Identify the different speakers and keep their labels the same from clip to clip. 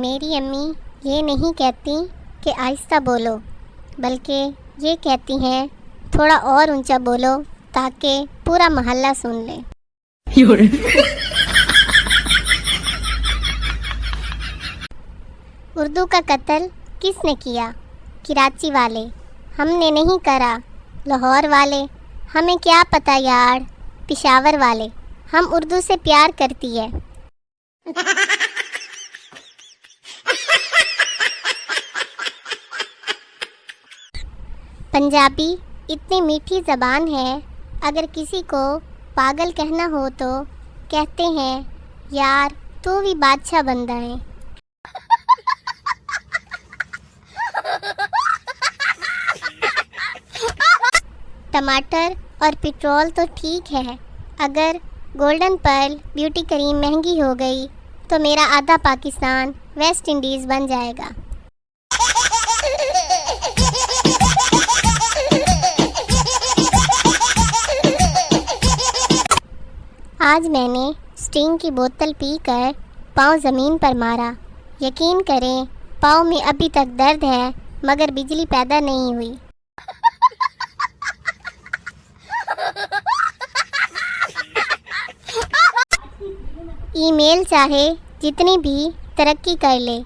Speaker 1: मेरी अम्मी ये नहीं कहती कि आहिस्ता बोलो, बल्कि ये कहती हैं थोड़ा और ऊंचा बोलो ताकि पूरा मोहल्ला सुन ले। उर्दू का कत्ल किसने किया? कराची वाले। हमने नहीं करा। लाहौर वाले। हमें क्या पता यार। पेशावर वाले। हम उर्दू से प्यार करती है। पंजाबी इतनी मीठी ज़बान है, अगर किसी को पागल कहना हो तो कहते हैं यार तू भी बादशाह बंदा है। टमाटर और पेट्रोल तो ठीक है, अगर गोल्डन पर्ल ब्यूटी क्रीम महंगी हो गई तो मेरा आधा पाकिस्तान वेस्ट इंडीज़ बन जाएगा। आज मैंने स्टिंग की बोतल पीकर पाँव ज़मीन पर मारा। यकीन करें पाँव में अभी तक दर्द है मगर बिजली पैदा नहीं हुई। ईमेल चाहे जितनी भी तरक्की कर ले,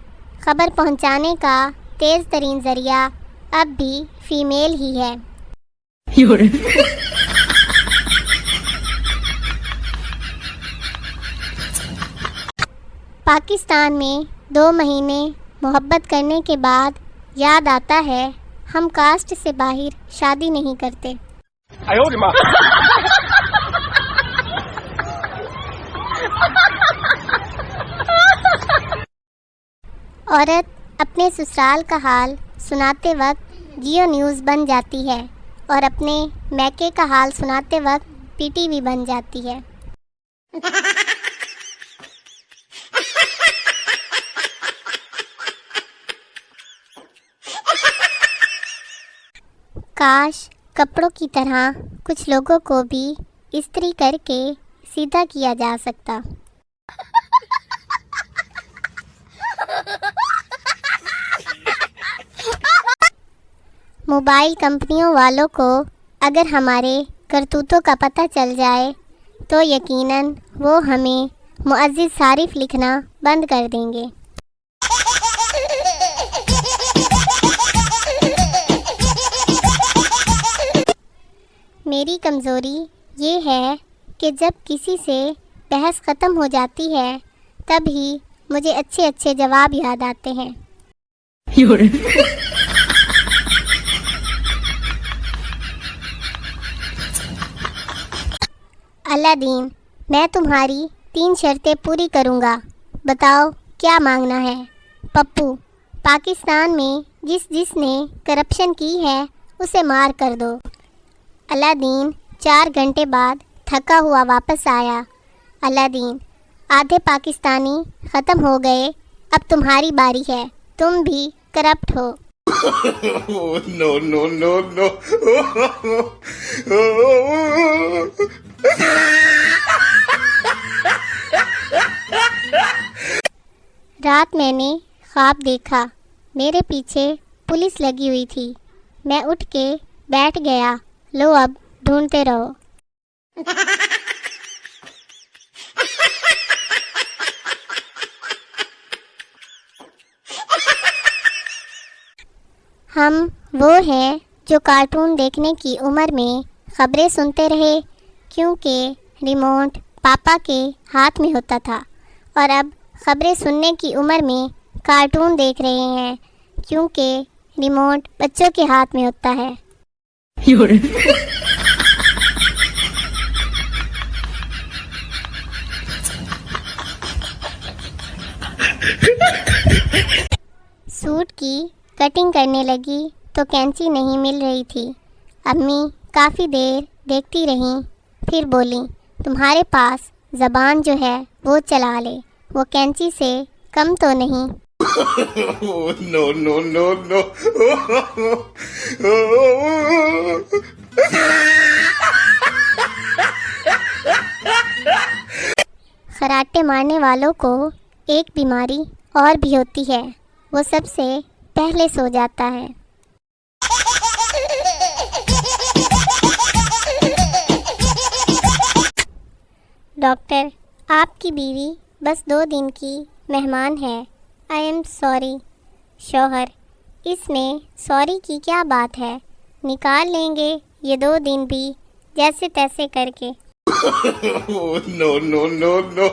Speaker 1: खबर पहुंचाने का तेज़ तरीन ज़रिया अब भी फीमेल ही है। पाकिस्तान में 2 महीने मोहब्बत करने के बाद याद आता है हम कास्ट से बाहर शादी नहीं करते। औरत अपने ससुराल का हाल सुनाते वक्त जियो न्यूज़ बन जाती है और अपने मैके का हाल सुनाते वक्त पीटीवी बन जाती है। काश कपड़ों की तरह कुछ लोगों को भी इस्त्री करके सीधा किया जा सकता। मोबाइल कंपनियों वालों को अगर हमारे करतूतों का पता चल जाए तो यकीनन वो हमें मुअज़्ज़िज़ सारिफ लिखना बंद कर देंगे। मेरी कमज़ोरी ये है कि जब किसी से बहस ख़त्म हो जाती है तभी मुझे अच्छे अच्छे जवाब याद आते हैं। अलादीन, मैं तुम्हारी 3 शर्तें पूरी करूँगा, बताओ क्या मांगना है? पप्पू, पाकिस्तान में जिसने करप्शन की है उसे मार कर दो। अलादीन 4 घंटे बाद थका हुआ वापस आया। अलादीन, आधे पाकिस्तानी ख़त्म हो गए, अब तुम्हारी बारी है, तुम भी करप्ट हो।
Speaker 2: No, no, no, no.
Speaker 1: रात मैंने ख्वाब देखा, मेरे पीछे पुलिस लगी हुई थी। मैं उठ के बैठ गया। लो अब ढूंढते रहो। हम वो हैं जो कार्टून देखने की उम्र में ख़बरें सुनते रहे क्योंकि रिमोट पापा के हाथ में होता था, और अब ख़बरें सुनने की उम्र में कार्टून देख रहे हैं क्योंकि रिमोट बच्चों के हाथ में होता है। सूट की कटिंग करने लगी तो कैंची नहीं मिल रही थी। अम्मी काफ़ी देर देखती रहीं, फिर बोली, तुम्हारे पास ज़बान जो है वो चला ले, वो कैंची से कम तो नहीं।
Speaker 2: No, no, no, no.
Speaker 1: खराटे मारने वालों को एक बीमारी और भी होती है, वो सबसे पहले सो जाता है। डॉक्टर, आपकी बीवी बस 2 दिन की मेहमान है। I am sorry. शौहर, इसमें सॉरी की क्या बात है, निकाल लेंगे ये 2 दिन भी जैसे तैसे करके।
Speaker 2: no, no, no, no.